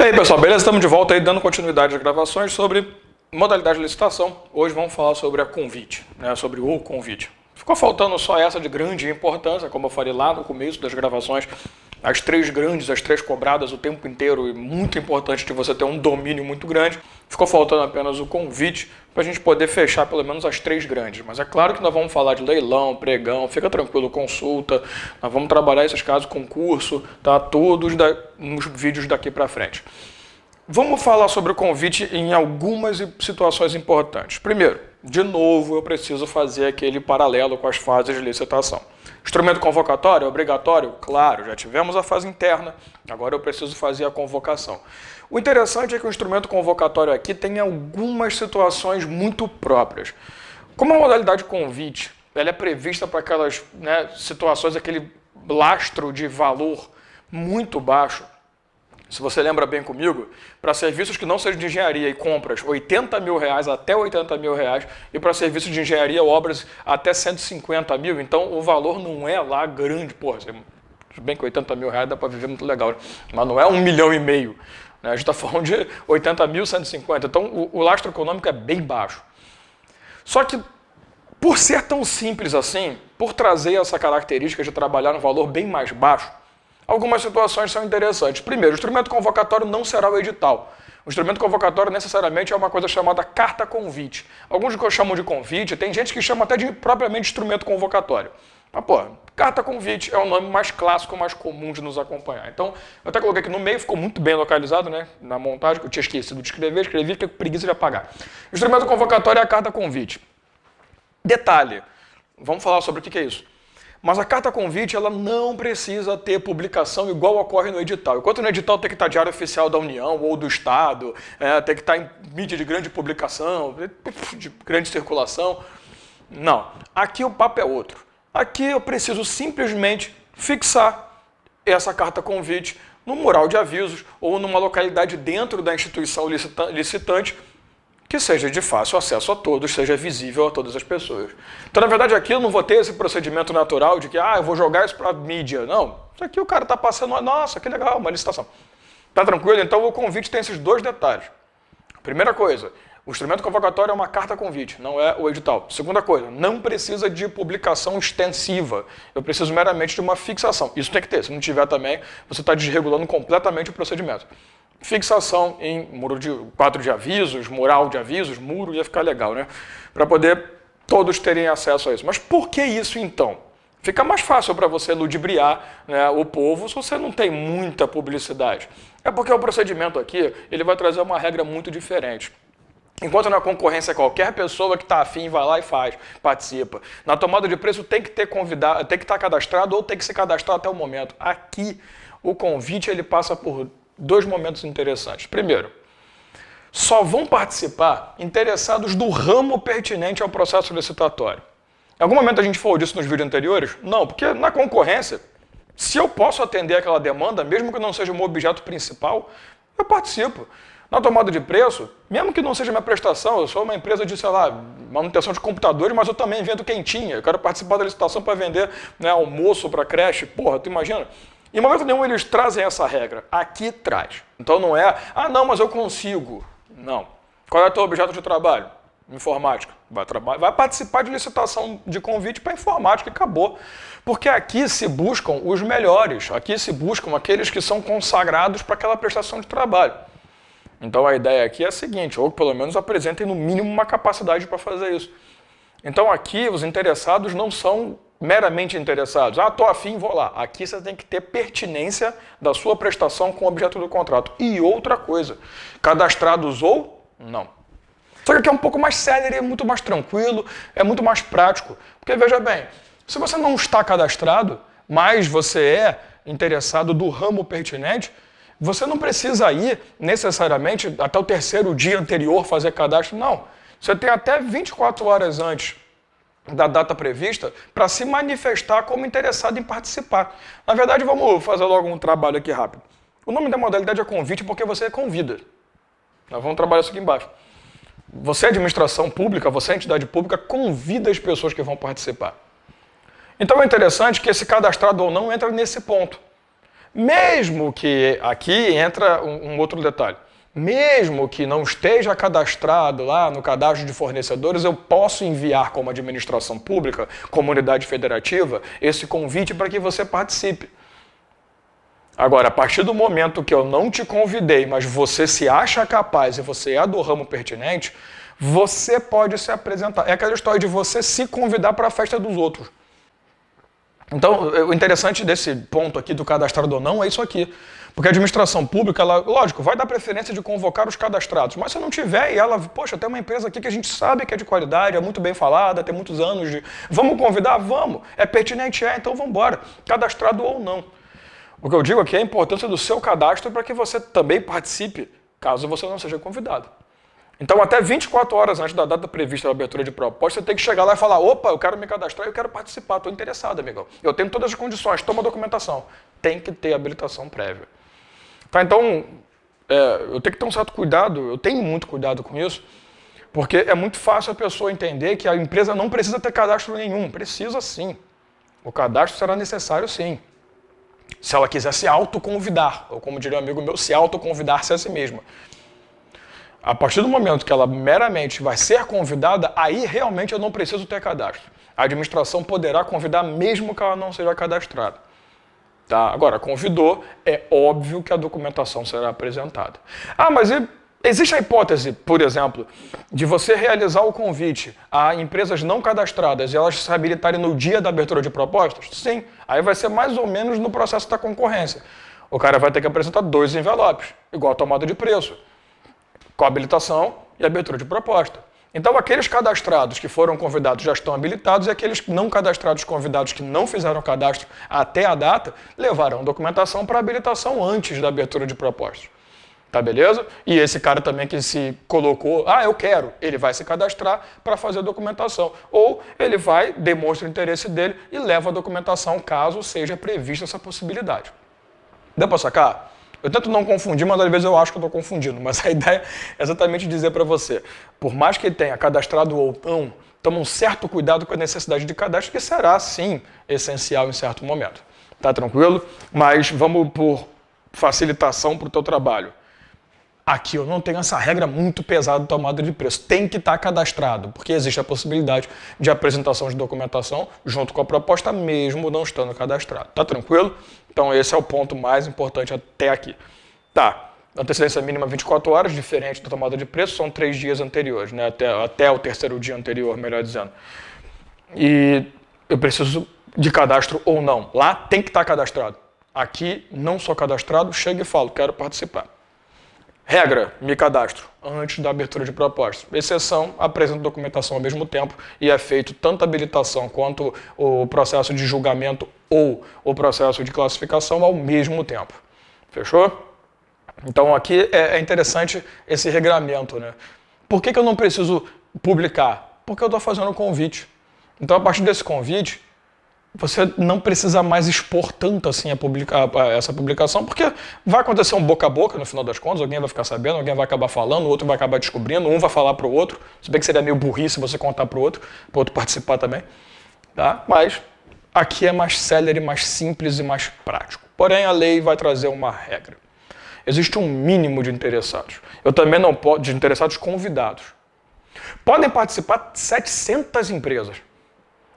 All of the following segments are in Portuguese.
E aí pessoal, beleza? Estamos de volta aí dando continuidade às gravações sobre modalidade de licitação. Hoje vamos falar sobre a convite, sobre o convite. Ficou faltando só essa de grande importância, como eu falei lá no começo das gravações, as três grandes, as três cobradas o tempo inteiro e muito importante de você ter um domínio muito grande. Ficou faltando apenas o convite para a gente poder fechar pelo menos as três grandes. Mas é claro que nós vamos falar de leilão, pregão, fica tranquilo, consulta, nós vamos trabalhar esses casos, concurso, tá? Todos nos vídeos daqui para frente. Vamos falar sobre o convite em algumas situações importantes. Primeiro, de novo, eu preciso fazer aquele paralelo com as fases de licitação. Instrumento convocatório é obrigatório? Claro, já tivemos a fase interna, agora eu preciso fazer a convocação. O interessante é que o instrumento convocatório aqui tem algumas situações muito próprias. Como a modalidade convite, ela é prevista para aquelas situações, aquele lastro de valor muito baixo. Se você lembra bem comigo, para serviços que não sejam de engenharia e compras, R$80 mil até R$80 mil, e para serviços de engenharia obras até 150 mil, então o valor não é lá grande, porra, se bem que R$80 mil dá para viver muito legal, né? Mas não é R$1,5 milhão, né? A gente está falando de 80 mil, 150, então o lastro econômico é bem baixo. Só que, por ser tão simples assim, por trazer essa característica de trabalhar no valor bem mais baixo, algumas situações são interessantes. Primeiro, o instrumento convocatório não será o edital. O instrumento convocatório necessariamente é uma coisa chamada carta convite. Alguns chamam de convite, tem gente que chama até de propriamente instrumento convocatório. Mas, pô, carta convite é o nome mais clássico, mais comum de nos acompanhar. Então, eu até coloquei aqui no meio, ficou muito bem localizado, né? Na montagem, que eu tinha esquecido de escrever, fiquei com preguiça de apagar. O instrumento convocatório é a carta convite. Detalhe, vamos falar sobre o que é isso. Mas a carta convite ela não precisa ter publicação igual ocorre no edital. Enquanto no edital tem que estar diário oficial da União ou do Estado, tem que estar em mídia de grande publicação, de grande circulação. Não, aqui o papo é outro. Aqui eu preciso simplesmente fixar essa carta convite no mural de avisos ou numa localidade dentro da instituição licitante que seja de fácil acesso a todos, seja visível a todas as pessoas. Então, na verdade, aqui eu não vou ter esse procedimento natural de que, eu vou jogar isso para a mídia. Não, isso aqui o cara está passando, nossa, que legal, uma licitação. Tá tranquilo? Então, o convite tem esses dois detalhes. Primeira coisa, o instrumento convocatório é uma carta convite, não é o edital. Segunda coisa, não precisa de publicação extensiva. Eu preciso meramente de uma fixação. Isso tem que ter. Se não tiver também, você está desregulando completamente o procedimento. Fixação em quadro de avisos, mural de avisos, muro, ia ficar legal, né? Para poder todos terem acesso a isso. Mas por que isso então? Fica mais fácil para você ludibriar, o povo se você não tem muita publicidade. É porque o procedimento aqui ele vai trazer uma regra muito diferente. Enquanto na concorrência qualquer pessoa que está afim vai lá e faz, participa. Na tomada de preço tem que ter convidado, tem que estar cadastrado ou tem que se cadastrar até o momento. Aqui o convite ele passa por dois momentos interessantes. Primeiro, só vão participar interessados do ramo pertinente ao processo licitatório. Em algum momento a gente falou disso nos vídeos anteriores? Não, porque na concorrência, se eu posso atender aquela demanda, mesmo que não seja o meu objeto principal, eu participo. Na tomada de preço, mesmo que não seja minha prestação, eu sou uma empresa de, manutenção de computadores, mas eu também vendo quentinha. Eu quero participar da licitação para vender almoço para creche. Porra, tu imagina? Em momento nenhum eles trazem essa regra. Aqui traz. Então não é, não, mas eu consigo. Não. Qual é o teu objeto de trabalho? Informática. Vai participar de licitação de convite para informática e acabou. Porque aqui se buscam os melhores. Aqui se buscam aqueles que são consagrados para aquela prestação de trabalho. Então a ideia aqui é a seguinte, ou pelo menos apresentem no mínimo uma capacidade para fazer isso. Então aqui os interessados não são meramente interessados. Tô afim, vou lá. Aqui você tem que ter pertinência da sua prestação com o objeto do contrato. E outra coisa, cadastrados ou não. Só que aqui é um pouco mais sério, é muito mais tranquilo, é muito mais prático. Porque veja bem, se você não está cadastrado, mas você é interessado do ramo pertinente, você não precisa ir necessariamente até o terceiro dia anterior fazer cadastro, não. Você tem até 24 horas antes da data prevista para se manifestar como interessado em participar. Na verdade, vamos fazer logo um trabalho aqui rápido. O nome da modalidade é convite porque você convida. Nós vamos trabalhar isso aqui embaixo. Você, administração pública, você, entidade pública, convida as pessoas que vão participar. Então é interessante que esse cadastrado ou não entra nesse ponto. Mesmo que, aqui entra um outro detalhe, mesmo que não esteja cadastrado lá no cadastro de fornecedores, eu posso enviar como administração pública, comunidade federativa, esse convite para que você participe. Agora, a partir do momento que eu não te convidei, mas você se acha capaz e você é do ramo pertinente, você pode se apresentar. É aquela história de você se convidar para a festa dos outros. Então, o interessante desse ponto aqui do cadastrado ou não é isso aqui. Porque a administração pública, ela, lógico, vai dar preferência de convocar os cadastrados, mas se não tiver e ela, poxa, tem uma empresa aqui que a gente sabe que é de qualidade, é muito bem falada, tem muitos anos de... Vamos convidar? Vamos. É pertinente? É, então vamos embora. Cadastrado ou não. O que eu digo aqui é a importância do seu cadastro para que você também participe, caso você não seja convidado. Então, até 24 horas antes da data prevista da abertura de proposta, você tem que chegar lá e falar, opa, eu quero me cadastrar, eu quero participar, estou interessado, amigão. Eu tenho todas as condições, toma a documentação. Tem que ter habilitação prévia. Tá, então, eu tenho que ter um certo cuidado, eu tenho muito cuidado com isso, porque é muito fácil a pessoa entender que a empresa não precisa ter cadastro nenhum. Precisa sim. O cadastro será necessário sim. Se ela quiser se autoconvidar, ou como diria um amigo meu, se autoconvidar-se a si mesma. A partir do momento que ela meramente vai ser convidada, aí realmente eu não preciso ter cadastro. A administração poderá convidar mesmo que ela não seja cadastrada. Tá? Agora, convidou, é óbvio que a documentação será apresentada. Ah, mas existe a hipótese, por exemplo, de você realizar o convite a empresas não cadastradas e elas se habilitarem no dia da abertura de propostas? Sim. Aí vai ser mais ou menos no processo da concorrência. O cara vai ter que apresentar 2 envelopes, igual a tomada de preço, com habilitação e abertura de proposta. Então, aqueles cadastrados que foram convidados já estão habilitados e aqueles não cadastrados convidados que não fizeram cadastro até a data levarão documentação para habilitação antes da abertura de propostas. Tá beleza? E esse cara também que se colocou, eu quero, ele vai se cadastrar para fazer a documentação. Ou ele vai, demonstra o interesse dele e leva a documentação caso seja prevista essa possibilidade. Deu para sacar? Eu tento não confundir, mas às vezes eu acho que eu estou confundindo. Mas a ideia é exatamente dizer para você, por mais que ele tenha cadastrado ou não, toma um certo cuidado com a necessidade de cadastro, que será, sim, essencial em certo momento. Tá tranquilo? Mas vamos por facilitação para o teu trabalho. Aqui eu não tenho essa regra muito pesada de tomada de preço. Tem que estar cadastrado, porque existe a possibilidade de apresentação de documentação junto com a proposta, mesmo não estando cadastrado. Tá tranquilo? Então esse é o ponto mais importante até aqui. Tá, antecedência mínima 24 horas, diferente da tomada de preço, são 3 dias anteriores, né? Até o terceiro dia anterior, melhor dizendo. E eu preciso de cadastro ou não. Lá tem que estar cadastrado. Aqui, não sou cadastrado, chego e falo, quero participar. Regra, me cadastro antes da abertura de propostas. Exceção, apresento documentação ao mesmo tempo e é feito tanto a habilitação quanto o processo de julgamento ou o processo de classificação ao mesmo tempo. Fechou? Então aqui é interessante esse regramento, né? Por que eu não preciso publicar? Porque eu estou fazendo um convite. Então a partir desse convite, você não precisa mais expor tanto assim essa publicação, porque vai acontecer um boca a boca no final das contas, alguém vai ficar sabendo, alguém vai acabar falando, o outro vai acabar descobrindo, um vai falar para o outro, se bem que seria meio burrice você contar para o outro participar também, tá? Mas aqui é mais célere, mais simples e mais prático. Porém, a lei vai trazer uma regra. Existe um mínimo de interessados. Eu também não posso, de interessados convidados. Podem participar 700 empresas.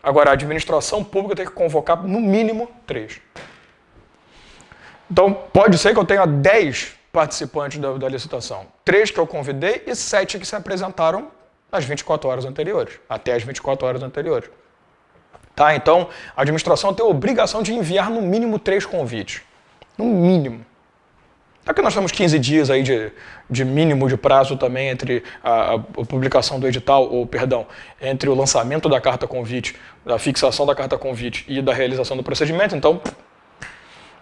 Agora, a administração pública tem que convocar no mínimo 3. Então, pode ser que eu tenha 10 participantes da licitação. 3 que eu convidei e 7 que se apresentaram nas 24 horas anteriores, até as 24 horas anteriores. Tá? Então, a administração tem a obrigação de enviar no mínimo 3 convites. No mínimo. Só que nós temos 15 dias aí de mínimo de prazo também entre a publicação do edital, entre o lançamento da carta convite, da fixação da carta convite e da realização do procedimento, então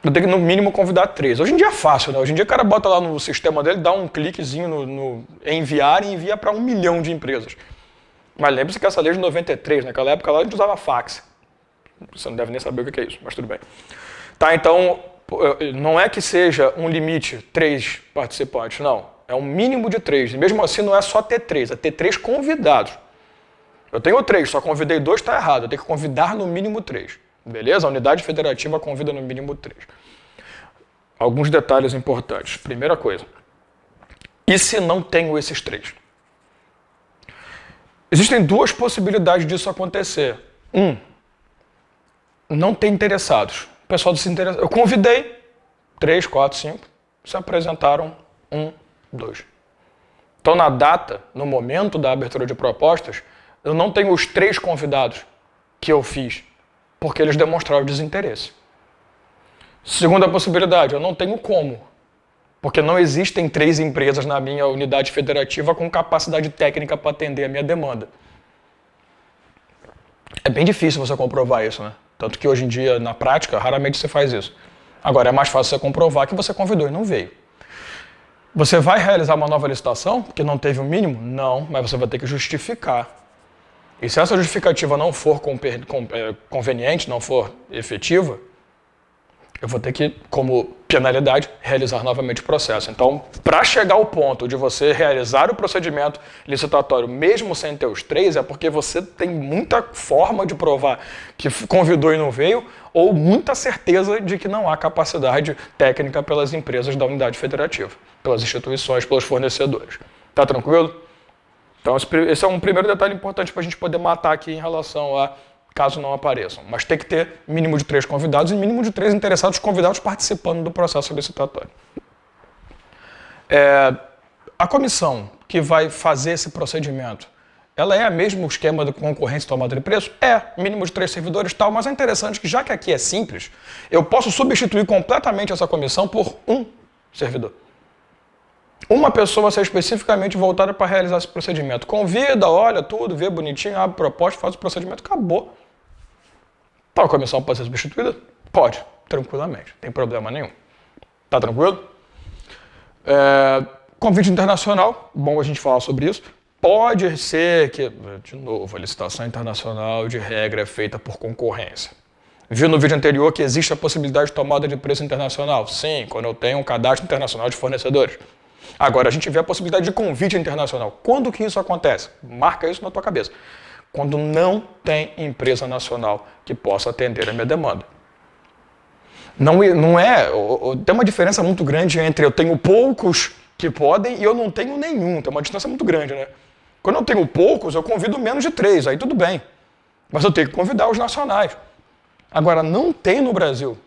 eu tenho que no mínimo convidar 3. Hoje em dia é fácil, né? Hoje em dia o cara bota lá no sistema dele, dá um cliquezinho no enviar e envia para 1 milhão de empresas. Mas lembre-se que essa lei de 93, naquela época lá a gente usava fax. Você não deve nem saber o que é isso, mas tudo bem. Tá, então... Não é que seja um limite 3 participantes, não. É um mínimo de 3. E mesmo assim não é só ter 3, é ter 3 convidados. Eu tenho 3, só convidei 2, está errado. Eu tenho que convidar no mínimo 3. Beleza? A unidade federativa convida no mínimo 3. alguns detalhes importantes. Primeira coisa, e se não tenho esses três? Existem duas possibilidades disso acontecer. Não tem interessados. O pessoal desinteressado. Eu convidei 3, 4, 5, se apresentaram 1, 2. Então, na data, no momento da abertura de propostas, eu não tenho os 3 convidados que eu fiz, porque eles demonstraram desinteresse. Segunda possibilidade, eu não tenho como, porque não existem 3 empresas na minha unidade federativa com capacidade técnica para atender a minha demanda. É bem difícil você comprovar isso, né? Tanto que hoje em dia, na prática, raramente você faz isso. Agora, é mais fácil você comprovar que você convidou e não veio. Você vai realizar uma nova licitação, porque não teve o mínimo? Não, mas você vai ter que justificar. E se essa justificativa não for conveniente, não for efetiva, eu vou ter que, como penalidade, realizar novamente o processo. Então, para chegar ao ponto de você realizar o procedimento licitatório mesmo sem ter os 3, é porque você tem muita forma de provar que convidou e não veio, ou muita certeza de que não há capacidade técnica pelas empresas da unidade federativa, pelas instituições, pelos fornecedores. Tá tranquilo? Então, esse é um primeiro detalhe importante para a gente poder matar aqui em relação a caso não apareçam. Mas tem que ter mínimo de 3 convidados e mínimo de 3 interessados convidados participando do processo licitatório. A comissão que vai fazer esse procedimento, ela é o mesmo esquema de concorrência e tomada de preço? É, mínimo de 3 servidores e tal, mas é interessante que já que aqui é simples, eu posso substituir completamente essa comissão por um servidor. Uma pessoa ser especificamente voltada para realizar esse procedimento. Convida, olha tudo, vê bonitinho, abre proposta, faz o procedimento, acabou. A comissão pode ser substituída? Pode, tranquilamente, não tem problema nenhum. Tá tranquilo? Convite internacional, bom a gente falar sobre isso. Pode ser que, de novo, a licitação internacional de regra é feita por concorrência. Viu no vídeo anterior que existe a possibilidade de tomada de preço internacional? Sim, quando eu tenho um cadastro internacional de fornecedores. Agora, a gente vê a possibilidade de convite internacional. Quando que isso acontece? Marca isso na tua cabeça. Quando não tem empresa nacional que possa atender a minha demanda. Tem uma diferença muito grande entre eu tenho poucos que podem e eu não tenho nenhum. Tem uma distância muito grande, né? Quando eu tenho poucos, eu convido menos de 3, aí tudo bem. Mas eu tenho que convidar os nacionais. Agora, não tem no Brasil,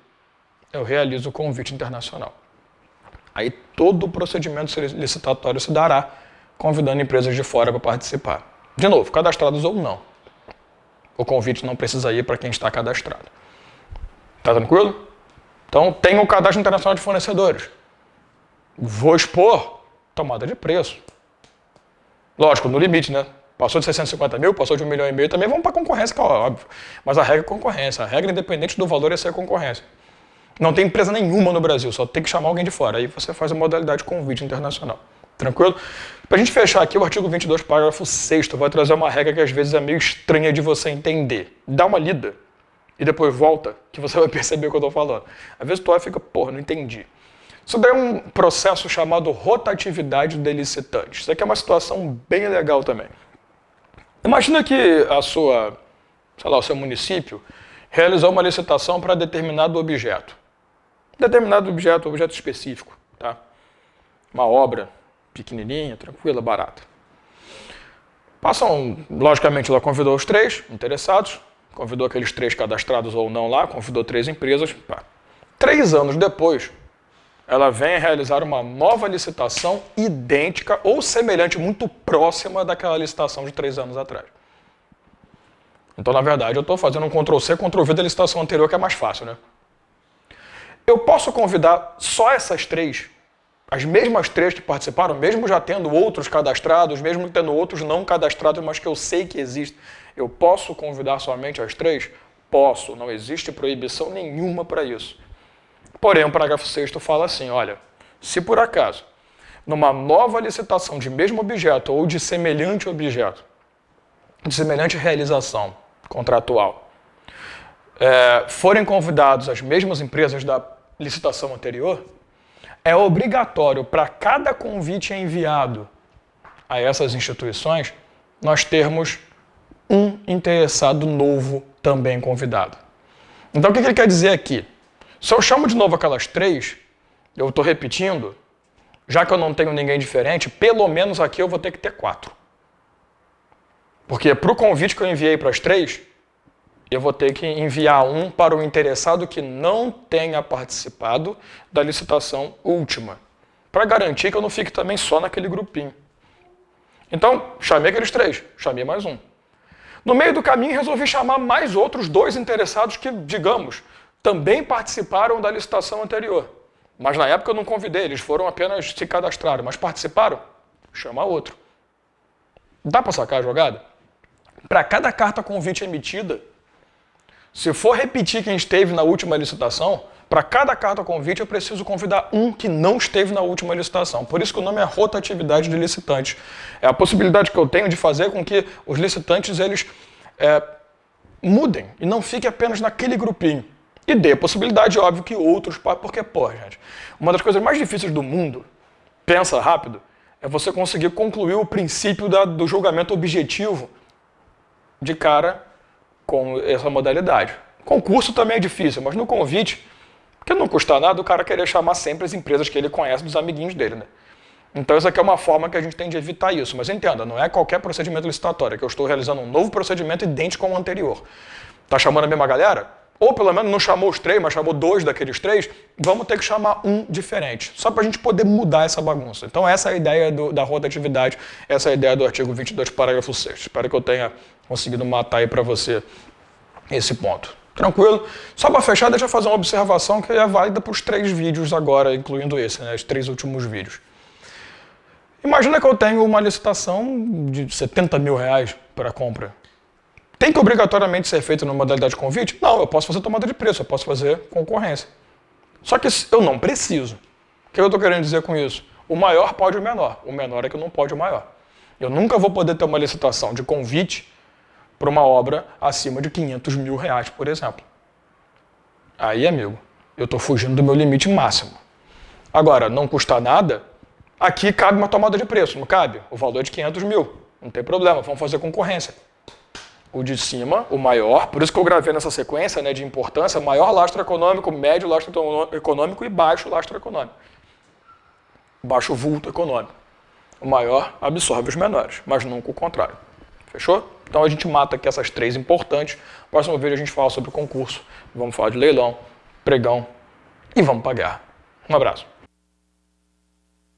eu realizo o convite internacional. Aí todo o procedimento licitatório se dará convidando empresas de fora para participar. De novo, cadastrados ou não. O convite não precisa ir para quem está cadastrado. Tá tranquilo? Então, tem o cadastro internacional de fornecedores. Vou expor tomada de preço. Lógico, no limite, né? Passou de 650 mil, passou de 1,5 milhão, também vamos para a concorrência, que é óbvio. Mas a regra é concorrência. A regra, independente do valor, é ser concorrência. Não tem empresa nenhuma no Brasil, só tem que chamar alguém de fora. Aí você faz a modalidade de convite internacional. Tranquilo? Para a gente fechar aqui, o artigo 22, parágrafo 6º, vai trazer uma regra que às vezes é meio estranha de você entender. Dá uma lida e depois volta, que você vai perceber o que eu estou falando. Às vezes tu olha e fica, porra, não entendi. Isso daí é um processo chamado rotatividade de licitantes. Isso aqui é uma situação bem legal também. Imagina que o seu município realizou uma licitação para determinado objeto. Objeto específico, tá? Uma obra pequenininha, tranquila, barata. Logicamente, ela convidou os 3 interessados, convidou aqueles 3 cadastrados ou não lá, convidou 3 empresas. 3 anos depois, ela vem realizar uma nova licitação idêntica ou semelhante, muito próxima daquela licitação de 3 anos atrás. Então, na verdade, eu estou fazendo um Ctrl+C, Ctrl+V da licitação anterior, que é mais fácil, né? Eu posso convidar só essas 3, as mesmas 3 que participaram, mesmo já tendo outros cadastrados, mesmo tendo outros não cadastrados, mas que eu sei que existem. Eu posso convidar somente as 3? Posso, não existe proibição nenhuma para isso. Porém, o parágrafo 6º fala assim, olha, se por acaso, numa nova licitação de mesmo objeto ou de semelhante objeto, de semelhante realização contratual, forem convidados as mesmas empresas da licitação anterior, é obrigatório para cada convite enviado a essas instituições, nós termos um interessado novo também convidado. Então, o que ele quer dizer aqui? Se eu chamo de novo aquelas 3, eu estou repetindo, já que eu não tenho ninguém diferente, pelo menos aqui eu vou ter que ter 4. Porque para o convite que eu enviei para as 3, eu vou ter que enviar um para o interessado que não tenha participado da licitação última, para garantir que eu não fique também só naquele grupinho. Então, chamei aqueles 3, chamei mais um. No meio do caminho, resolvi chamar mais outros 2 interessados que, digamos, também participaram da licitação anterior. Mas na época eu não convidei, eles foram apenas se cadastraram, mas participaram? Chama outro. Dá para sacar a jogada? Para cada carta convite emitida, se for repetir quem esteve na última licitação, para cada carta convite eu preciso convidar um que não esteve na última licitação. Por isso que o nome é rotatividade de licitantes. É a possibilidade que eu tenho de fazer com que os licitantes eles mudem e não fiquem apenas naquele grupinho. E dê a possibilidade, óbvio, que outros... Porque, pô, gente, uma das coisas mais difíceis do mundo, pensa rápido, é você conseguir concluir o princípio do julgamento objetivo de cara com essa modalidade. Concurso também é difícil, mas no convite, porque não custa nada o cara querer chamar sempre as empresas que ele conhece dos amiguinhos dele, né? Então essa aqui é uma forma que a gente tem de evitar isso. Mas entenda, não é qualquer procedimento licitatório, é que eu estou realizando um novo procedimento idêntico ao anterior. Tá chamando a mesma galera? Ou pelo menos não chamou os 3, mas chamou 2 daqueles 3, vamos ter que chamar um diferente, só para a gente poder mudar essa bagunça. Então essa é a ideia da rotatividade, essa é a ideia do artigo 22, parágrafo 6. Espero que eu tenha conseguido matar aí para você esse ponto. Tranquilo? Só para fechar, deixa eu fazer uma observação que é válida para os 3 vídeos agora, incluindo esse, né, os 3 últimos vídeos. Imagina que eu tenho uma licitação de R$70 mil para compra. Tem que obrigatoriamente ser feito na modalidade de convite? Não, eu posso fazer tomada de preço, eu posso fazer concorrência. Só que eu não preciso. O que eu estou querendo dizer com isso? O maior pode o menor é que não pode o maior. Eu nunca vou poder ter uma licitação de convite para uma obra acima de R$500 mil, por exemplo. Aí, amigo, eu estou fugindo do meu limite máximo. Agora, não custa nada, aqui cabe uma tomada de preço, não cabe? O valor é de 500 mil, não tem problema, vamos fazer concorrência. O de cima, o maior, por isso que eu gravei nessa sequência, né, de importância, maior lastro econômico, médio lastro econômico e baixo lastro econômico. Baixo vulto econômico. O maior absorve os menores, mas nunca o contrário. Fechou? Então a gente mata aqui essas 3 importantes. Próximo vídeo a gente fala sobre concurso, vamos falar de leilão, pregão e vamos pra guerra. Um abraço.